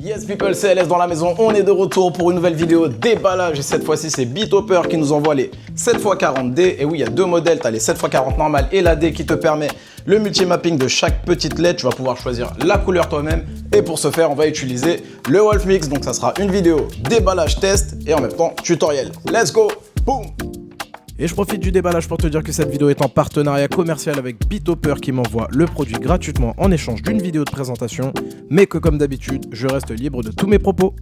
Yes people, c'est LS dans la maison, on est de retour pour une nouvelle vidéo déballage et cette fois-ci c'est Bithopper qui nous envoie les 7x40D et oui il y a deux modèles, tu as les 7x40 normales et la D qui te permet le multi-mapping de chaque petite LED, tu vas pouvoir choisir la couleur toi-même et pour ce faire on va utiliser le Wolfmix, donc ça sera une vidéo déballage test et en même temps tutoriel. Let's go, boum. Et je profite du déballage pour te dire que cette vidéo est en partenariat commercial avec Bithopper qui m'envoie le produit gratuitement en échange d'une vidéo de présentation, mais que comme d'habitude, je reste libre de tous mes propos.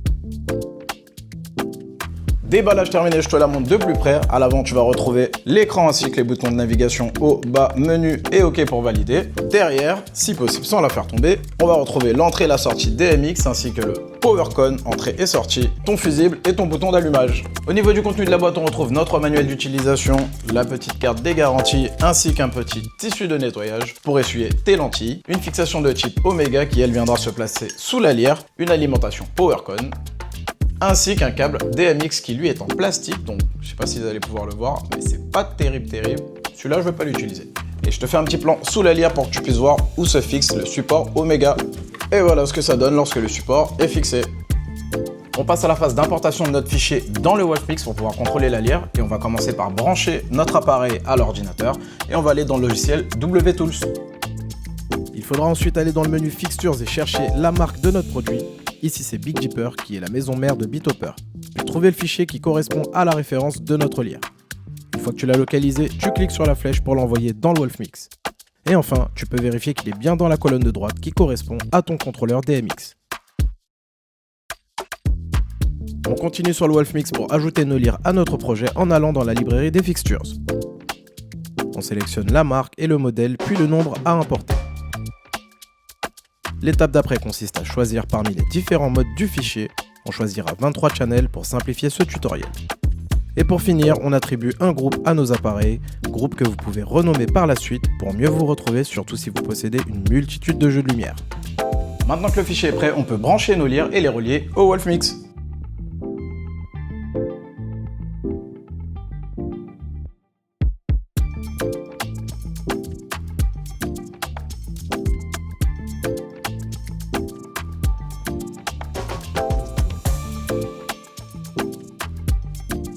Déballage terminé, je te la montre de plus près. À l'avant, tu vas retrouver l'écran ainsi que les boutons de navigation haut, bas, menu et OK pour valider. Derrière, si possible sans la faire tomber, on va retrouver l'entrée et la sortie DMX ainsi que le PowerCon, entrée et sortie, ton fusible et ton bouton d'allumage. Au niveau du contenu de la boîte, on retrouve notre manuel d'utilisation, la petite carte des garanties ainsi qu'un petit tissu de nettoyage pour essuyer tes lentilles, une fixation de type Omega qui elle viendra se placer sous la lyre, une alimentation PowerCon, ainsi qu'un câble DMX qui lui est en plastique, donc je sais pas si vous allez pouvoir le voir, mais c'est pas terrible. Celui-là, je vais pas l'utiliser. Et je te fais un petit plan sous la lyre pour que tu puisses voir où se fixe le support Omega. Et voilà ce que ça donne lorsque le support est fixé. On passe à la phase d'importation de notre fichier dans le Wolfmix pour pouvoir contrôler la lyre. Et on va commencer par brancher notre appareil à l'ordinateur et on va aller dans le logiciel WTools. Il faudra ensuite aller dans le menu Fixtures et chercher la marque de notre produit. Ici, c'est BigJipper qui est la maison mère de Bithopper. Puis trouver le fichier qui correspond à la référence de notre lyre. Une fois que tu l'as localisé, tu cliques sur la flèche pour l'envoyer dans le Wolfmix. Et enfin, tu peux vérifier qu'il est bien dans la colonne de droite qui correspond à ton contrôleur DMX. On continue sur le Wolfmix pour ajouter nos lyres à notre projet en allant dans la librairie des Fixtures. On sélectionne la marque et le modèle, puis le nombre à importer. L'étape d'après consiste à choisir parmi les différents modes du fichier. On choisira 23 channels pour simplifier ce tutoriel. Et pour finir, on attribue un groupe à nos appareils, groupe que vous pouvez renommer par la suite pour mieux vous retrouver, surtout si vous possédez une multitude de jeux de lumière. Maintenant que le fichier est prêt, on peut brancher nos lyres et les relier au Wolfmix.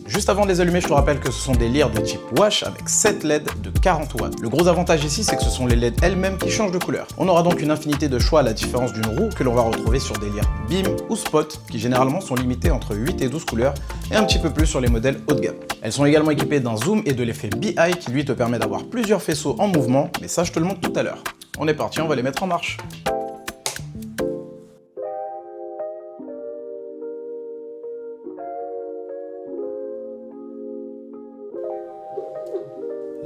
Juste avant de les allumer, je te rappelle que ce sont des lyres de type wash avec 7 LED de 40 watts. Le gros avantage ici, c'est que ce sont les LED elles-mêmes qui changent de couleur. On aura donc une infinité de choix à la différence d'une roue que l'on va retrouver sur des lyres beam ou spot qui généralement sont limitées entre 8 et 12 couleurs et un petit peu plus sur les modèles haut de gamme. Elles sont également équipées d'un zoom et de l'effet BI qui lui te permet d'avoir plusieurs faisceaux en mouvement, mais ça je te le montre tout à l'heure. On est parti, on va les mettre en marche.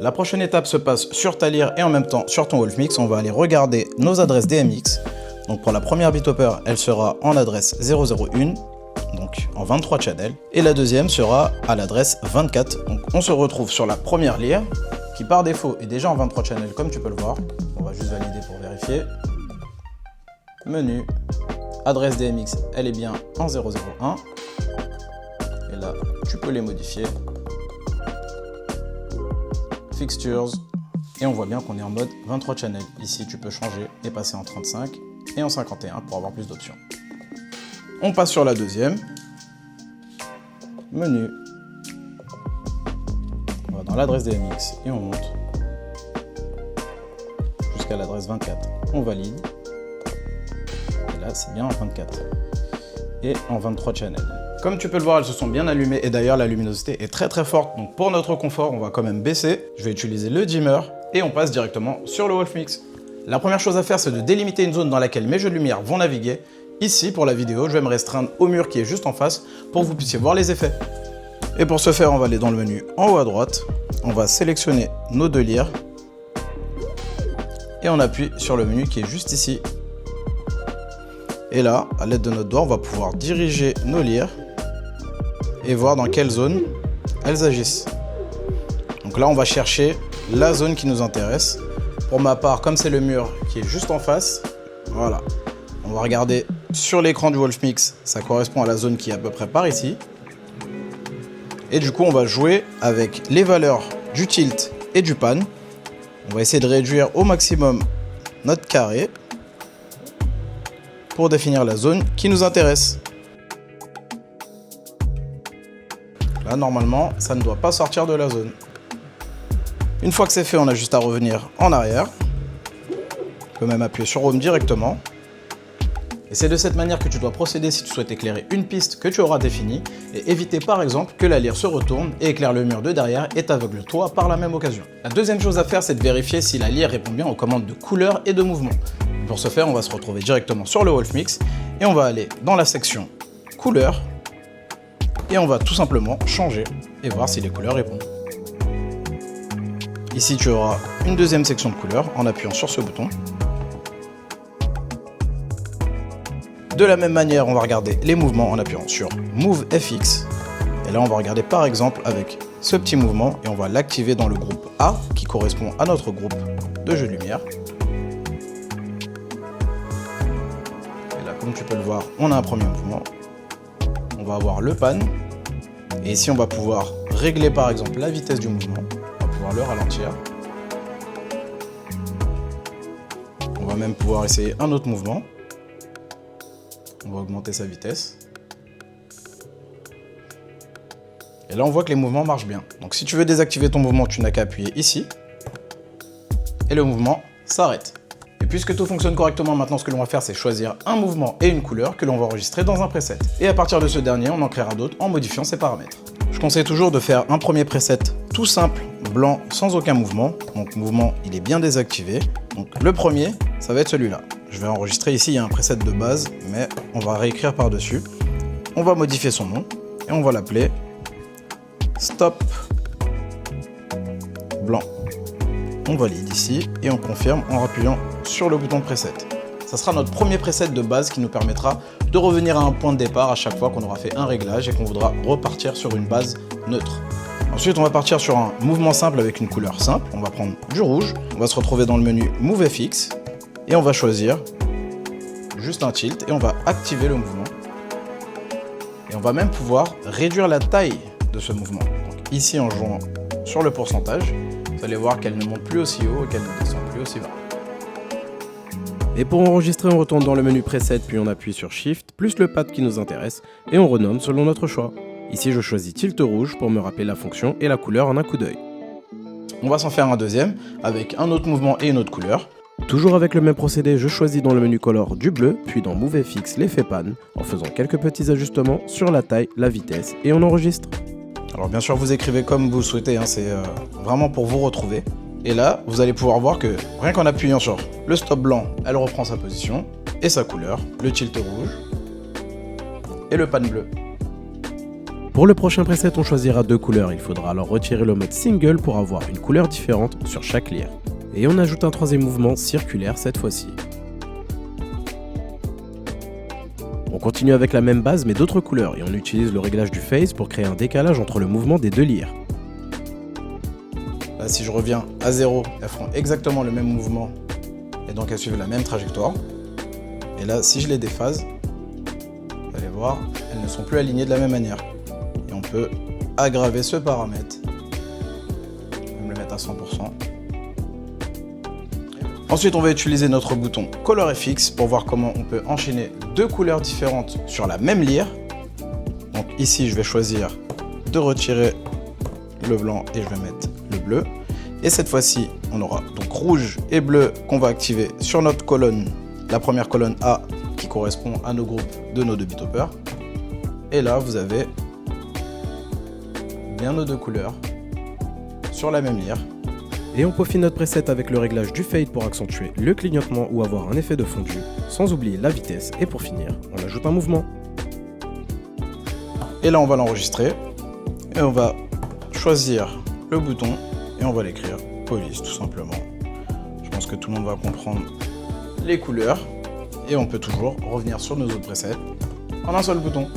La prochaine étape se passe sur ta lyre et en même temps sur ton Wolfmix. On va aller regarder nos adresses DMX. Donc pour la première Bithopper, elle sera en adresse 001, donc en 23 channels. Et la deuxième sera à l'adresse 24. Donc on se retrouve sur la première lyre, qui par défaut est déjà en 23 channels comme tu peux le voir. On va juste valider pour vérifier. Menu, adresse DMX, elle est bien en 001. Et là, tu peux les modifier. Fixtures, et on voit bien qu'on est en mode 23 channels. Ici, tu peux changer et passer en 35 et en 51 pour avoir plus d'options. On passe sur la deuxième. Menu. On va dans l'adresse DMX et on monte jusqu'à l'adresse 24. On valide. Et là, c'est bien en 24. Et en 23 channels. Comme tu peux le voir, elles se sont bien allumées et d'ailleurs la luminosité est très forte. Donc pour notre confort, on va quand même baisser. Je vais utiliser le dimmer et on passe directement sur le Wolfmix. La première chose à faire, c'est de délimiter une zone dans laquelle mes jeux de lumière vont naviguer. Ici, pour la vidéo, je vais me restreindre au mur qui est juste en face pour que vous puissiez voir les effets. Et pour ce faire, on va aller dans le menu en haut à droite. On va sélectionner nos deux lyres et on appuie sur le menu qui est juste ici. Et là, à l'aide de notre doigt, on va pouvoir diriger nos lyres et voir dans quelle zone elles agissent. Donc là, on va chercher la zone qui nous intéresse. Pour ma part, comme c'est le mur qui est juste en face, voilà. On va regarder sur l'écran du Wolfmix, ça correspond à la zone qui est à peu près par ici. Et du coup, on va jouer avec les valeurs du tilt et du pan. On va essayer de réduire au maximum notre carré pour définir la zone qui nous intéresse. Là, normalement, ça ne doit pas sortir de la zone. Une fois que c'est fait, on a juste à revenir en arrière. On peut même appuyer sur Home directement. Et c'est de cette manière que tu dois procéder si tu souhaites éclairer une piste que tu auras définie et éviter par exemple que la lyre se retourne et éclaire le mur de derrière et t'aveugle toi par la même occasion. La deuxième chose à faire, c'est de vérifier si la lyre répond bien aux commandes de couleur et de mouvement. Pour ce faire, on va se retrouver directement sur le Wolf Mix et on va aller dans la section couleur et on va tout simplement changer et voir si les couleurs répondent. Ici, tu auras une deuxième section de couleurs en appuyant sur ce bouton. De la même manière, on va regarder les mouvements en appuyant sur Move FX. Et là, on va regarder par exemple avec ce petit mouvement et on va l'activer dans le groupe A qui correspond à notre groupe de jeu de lumière. Et là, comme tu peux le voir, on a un premier mouvement. On va avoir le pan. Et ici, on va pouvoir régler par exemple la vitesse du mouvement. On va pouvoir le ralentir. On va même pouvoir essayer un autre mouvement. On va augmenter sa vitesse. Et là, on voit que les mouvements marchent bien. Donc, si tu veux désactiver ton mouvement, tu n'as qu'à appuyer ici. Et le mouvement s'arrête. Et puisque tout fonctionne correctement, maintenant, ce que l'on va faire, c'est choisir un mouvement et une couleur que l'on va enregistrer dans un preset. Et à partir de ce dernier, on en créera d'autres en modifiant ses paramètres. Je conseille toujours de faire un premier preset tout simple, blanc, sans aucun mouvement. Donc, mouvement, il est bien désactivé. Donc, le premier, ça va être celui-là. Je vais enregistrer ici, il y a un preset de base, mais on va réécrire par-dessus. On va modifier son nom et on va l'appeler Stop Blanc. On valide ici et on confirme en appuyant sur le bouton preset. Ça sera notre premier preset de base qui nous permettra de revenir à un point de départ à chaque fois qu'on aura fait un réglage et qu'on voudra repartir sur une base neutre. Ensuite, on va partir sur un mouvement simple avec une couleur simple. On va prendre du rouge. On va se retrouver dans le menu Move FX. Et on va choisir juste un tilt et on va activer le mouvement. Et on va même pouvoir réduire la taille de ce mouvement. Donc ici, en jouant sur le pourcentage, vous allez voir qu'elle ne monte plus aussi haut et qu'elle ne descend plus aussi bas. Et pour enregistrer, on retourne dans le menu Preset, puis on appuie sur Shift, plus le pad qui nous intéresse, et on renomme selon notre choix. Ici, je choisis Tilt Rouge pour me rappeler la fonction et la couleur en un coup d'œil. On va s'en faire un deuxième avec un autre mouvement et une autre couleur. Toujours avec le même procédé, je choisis dans le menu Color du bleu, puis dans Move FX l'effet pan, en faisant quelques petits ajustements sur la taille, la vitesse, et on enregistre. Alors bien sûr, vous écrivez comme vous souhaitez, hein, c'est vraiment pour vous retrouver. Et là, vous allez pouvoir voir que rien qu'en appuyant sur le stop blanc, elle reprend sa position et sa couleur, le tilt rouge et le pan bleu. Pour le prochain preset, on choisira deux couleurs. Il faudra alors retirer le mode single pour avoir une couleur différente sur chaque lyre. Et on ajoute un troisième mouvement circulaire cette fois-ci. On continue avec la même base mais d'autres couleurs et on utilise le réglage du phase pour créer un décalage entre le mouvement des deux lyres. Là, si je reviens à 0, elles feront exactement le même mouvement et donc elles suivent la même trajectoire. Et là, si je les déphase, vous allez voir, elles ne sont plus alignées de la même manière. Et on peut aggraver ce paramètre, même le mettre à 100%. Ensuite, on va utiliser notre bouton Color FX pour voir comment on peut enchaîner deux couleurs différentes sur la même lyre. Donc ici, je vais choisir de retirer le blanc et je vais mettre le bleu. Et cette fois-ci, on aura donc rouge et bleu qu'on va activer sur notre colonne, la première colonne A qui correspond à nos groupes de nos deux bithoppers. Et là, vous avez bien nos deux couleurs sur la même lyre. Et on peaufine notre preset avec le réglage du fade pour accentuer le clignotement ou avoir un effet de fondu, sans oublier la vitesse. Et pour finir, on ajoute un mouvement. Et là, on va l'enregistrer. Et on va choisir le bouton et on va l'écrire police tout simplement. Je pense que tout le monde va comprendre les couleurs. Et on peut toujours revenir sur nos autres presets en un seul bouton.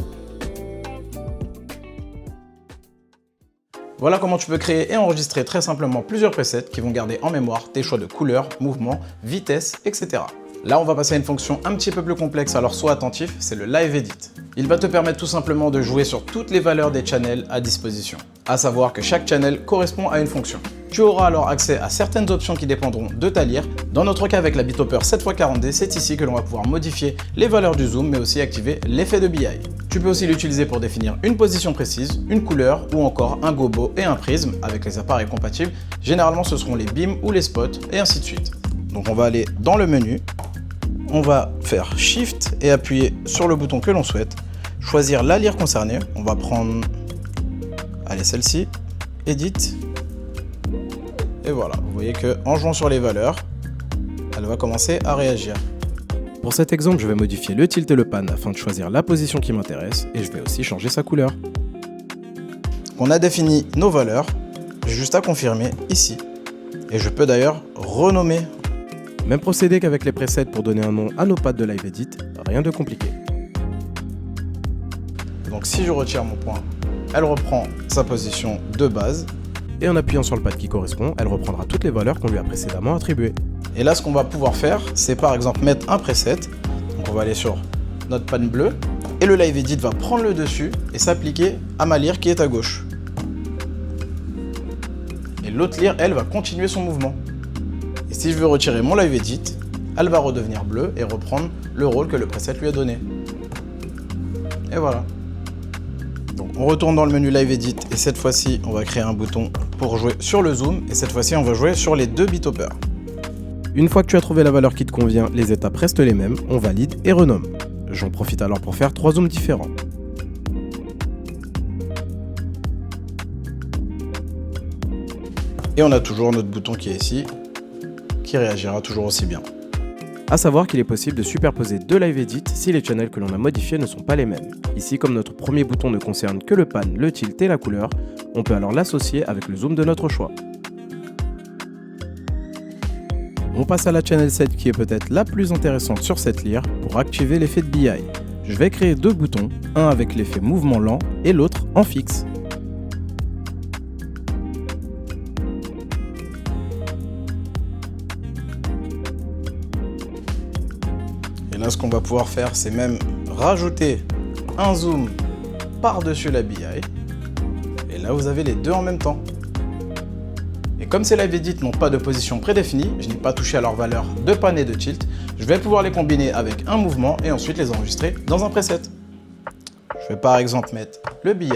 Voilà comment tu peux créer et enregistrer très simplement plusieurs presets qui vont garder en mémoire tes choix de couleurs, mouvements, vitesse, etc. Là, on va passer à une fonction un petit peu plus complexe, alors sois attentif, c'est le Live Edit. Il va te permettre tout simplement de jouer sur toutes les valeurs des channels à disposition. À savoir que chaque channel correspond à une fonction. Tu auras alors accès à certaines options qui dépendront de ta lyre. Dans notre cas avec la Bitopper 7x40D, c'est ici que l'on va pouvoir modifier les valeurs du zoom mais aussi activer l'effet de BI. Tu peux aussi l'utiliser pour définir une position précise, une couleur ou encore un gobo et un prisme avec les appareils compatibles. Généralement ce seront les beams ou les spots et ainsi de suite. Donc on va aller dans le menu, on va faire Shift et appuyer sur le bouton que l'on souhaite, choisir la lyre concernée, on va prendre, allez celle-ci, Edit, et voilà, vous voyez qu'en jouant sur les valeurs, elle va commencer à réagir. Pour cet exemple, je vais modifier le tilt et le pan afin de choisir la position qui m'intéresse et je vais aussi changer sa couleur. On a défini nos valeurs, j'ai juste à confirmer ici, et je peux d'ailleurs renommer. Même procédé qu'avec les presets pour donner un nom à nos pads de Live Edit, rien de compliqué. Donc si je retire mon point, elle reprend sa position de base. Et en appuyant sur le pad qui correspond, elle reprendra toutes les valeurs qu'on lui a précédemment attribuées. Et là, ce qu'on va pouvoir faire, c'est par exemple mettre un preset. Donc on va aller sur notre pan bleu, et le Live Edit va prendre le dessus et s'appliquer à ma lyre qui est à gauche. Et l'autre lyre, elle, va continuer son mouvement. Et si je veux retirer mon Live Edit, elle va redevenir bleue et reprendre le rôle que le preset lui a donné. Et voilà. Donc on retourne dans le menu Live Edit et cette fois-ci, on va créer un bouton pour jouer sur le zoom et cette fois-ci, on va jouer sur les deux Bitoppers. Une fois que tu as trouvé la valeur qui te convient, les étapes restent les mêmes, on valide et renomme. J'en profite alors pour faire 3 zooms différents. Et on a toujours notre bouton qui est ici, qui réagira toujours aussi bien. A savoir qu'il est possible de superposer deux Live Edit si les channels que l'on a modifiés ne sont pas les mêmes. Ici, comme notre premier bouton ne concerne que le pan, le tilt et la couleur, on peut alors l'associer avec le zoom de notre choix. On passe à la Channel 7 qui est peut-être la plus intéressante sur cette lyre pour activer l'effet de BI. Je vais créer deux boutons, un avec l'effet mouvement lent et l'autre en fixe. Et là, ce qu'on va pouvoir faire, c'est même rajouter un zoom par-dessus la BI. Et là, vous avez les deux en même temps. Et comme ces Live Edit n'ont pas de position prédéfinie, je n'ai pas touché à leur valeur de pan et de tilt, je vais pouvoir les combiner avec un mouvement et ensuite les enregistrer dans un preset. Je vais par exemple mettre le BI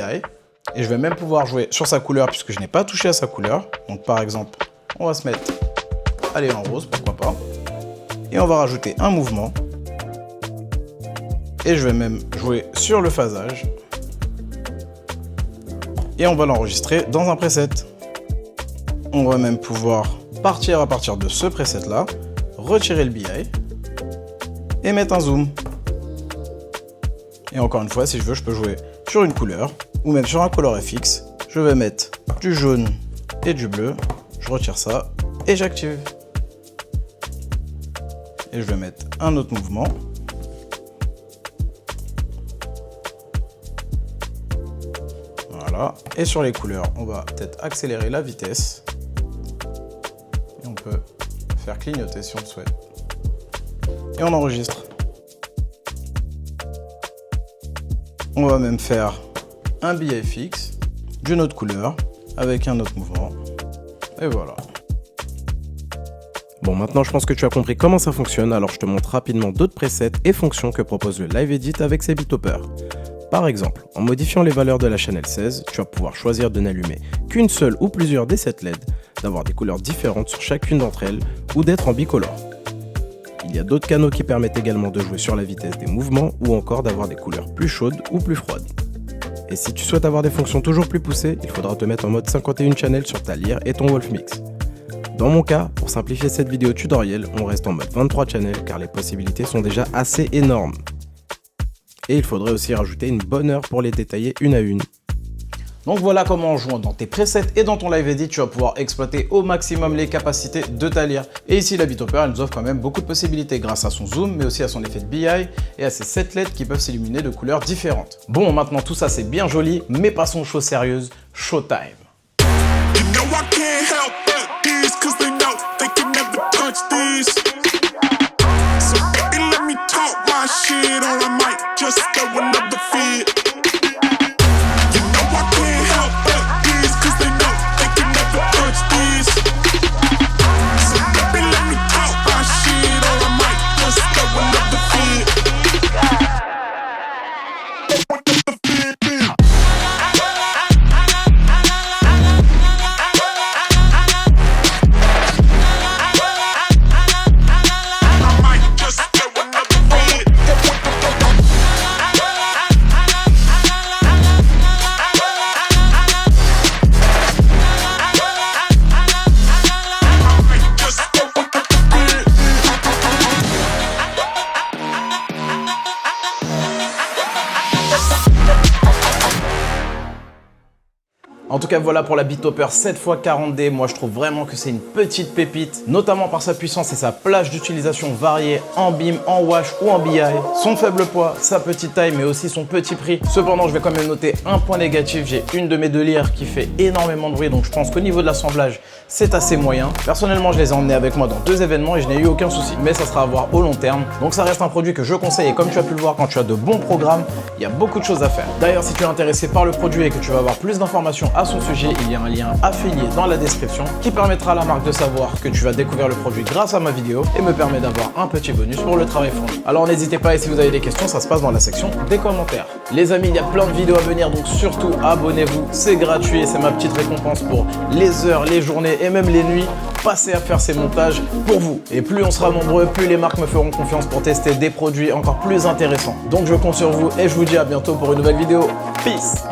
et je vais même pouvoir jouer sur sa couleur puisque je n'ai pas touché à sa couleur. Donc par exemple, on va se mettre, allez, en rose, pourquoi pas. Et on va rajouter un mouvement. Et je vais même jouer sur le phasage. Et on va l'enregistrer dans un preset. On va même pouvoir partir à partir de ce preset là, retirer le BI et mettre un zoom. Et encore une fois, si je veux, je peux jouer sur une couleur ou même sur un color FX. Je vais mettre du jaune et du bleu, je retire ça et j'active. Et je vais mettre un autre mouvement. Voilà. Et sur les couleurs, on va peut-être accélérer la vitesse. Et on peut faire clignoter si on le souhaite. Et on enregistre. On va même faire un BI fixe d'une autre couleur avec un autre mouvement. Et voilà. Bon, maintenant je pense que tu as compris comment ça fonctionne, alors je te montre rapidement d'autres presets et fonctions que propose le Live Edit avec ses Bitoppers. Par exemple, en modifiant les valeurs de la Channel 16, tu vas pouvoir choisir de n'allumer qu'une seule ou plusieurs des 7 LED, d'avoir des couleurs différentes sur chacune d'entre elles ou d'être en bicolore. Il y a d'autres canaux qui permettent également de jouer sur la vitesse des mouvements ou encore d'avoir des couleurs plus chaudes ou plus froides. Et si tu souhaites avoir des fonctions toujours plus poussées, il faudra te mettre en mode 51 channels sur ta lyre et ton Wolf Mix. Dans mon cas, pour simplifier cette vidéo tutoriel, on reste en mode 23 channels car les possibilités sont déjà assez énormes. Et il faudrait aussi rajouter une bonne heure pour les détailler une à une. Donc voilà comment en jouant dans tes presets et dans ton Live Edit, tu vas pouvoir exploiter au maximum les capacités de ta lyre. Et ici, la Bitopper, elle nous offre quand même beaucoup de possibilités grâce à son zoom, mais aussi à son effet de BI et à ses 7 LED qui peuvent s'illuminer de couleurs différentes. Bon, maintenant tout ça c'est bien joli, mais passons aux choses sérieuses, showtime. Shit or I might just throw another fit. You know I can't help but this, cause they know they can never touch this. En tout cas, voilà pour la BeatTopper 7x40D. Moi, je trouve vraiment que c'est une petite pépite, notamment par sa puissance et sa plage d'utilisation variée en BIM, en wash ou en BI. Son faible poids, sa petite taille, mais aussi son petit prix. Cependant, je vais quand même noter un point négatif. J'ai une de mes deux lyres qui fait énormément de bruit, donc je pense qu'au niveau de l'assemblage, c'est assez moyen. Personnellement, je les ai emmenés avec moi dans 2 événements et je n'ai eu aucun souci, mais ça sera à voir au long terme. Donc ça reste un produit que je conseille et comme tu as pu le voir, quand tu as de bons programmes, il y a beaucoup de choses à faire. D'ailleurs, si tu es intéressé par le produit et que tu veux avoir plus d'informations à son sujet, il y a un lien affilié dans la description qui permettra à la marque de savoir que tu vas découvrir le produit grâce à ma vidéo et me permet d'avoir un petit bonus pour le travail fourni. Alors n'hésitez pas et si vous avez des questions, ça se passe dans la section des commentaires. Les amis, il y a plein de vidéos à venir, donc surtout abonnez-vous, c'est gratuit et c'est ma petite récompense pour les heures, les journées et même les nuits passées à faire ces montages pour vous. Et plus on sera nombreux, plus les marques me feront confiance pour tester des produits encore plus intéressants. Donc je compte sur vous et je vous dis à bientôt pour une nouvelle vidéo. Peace!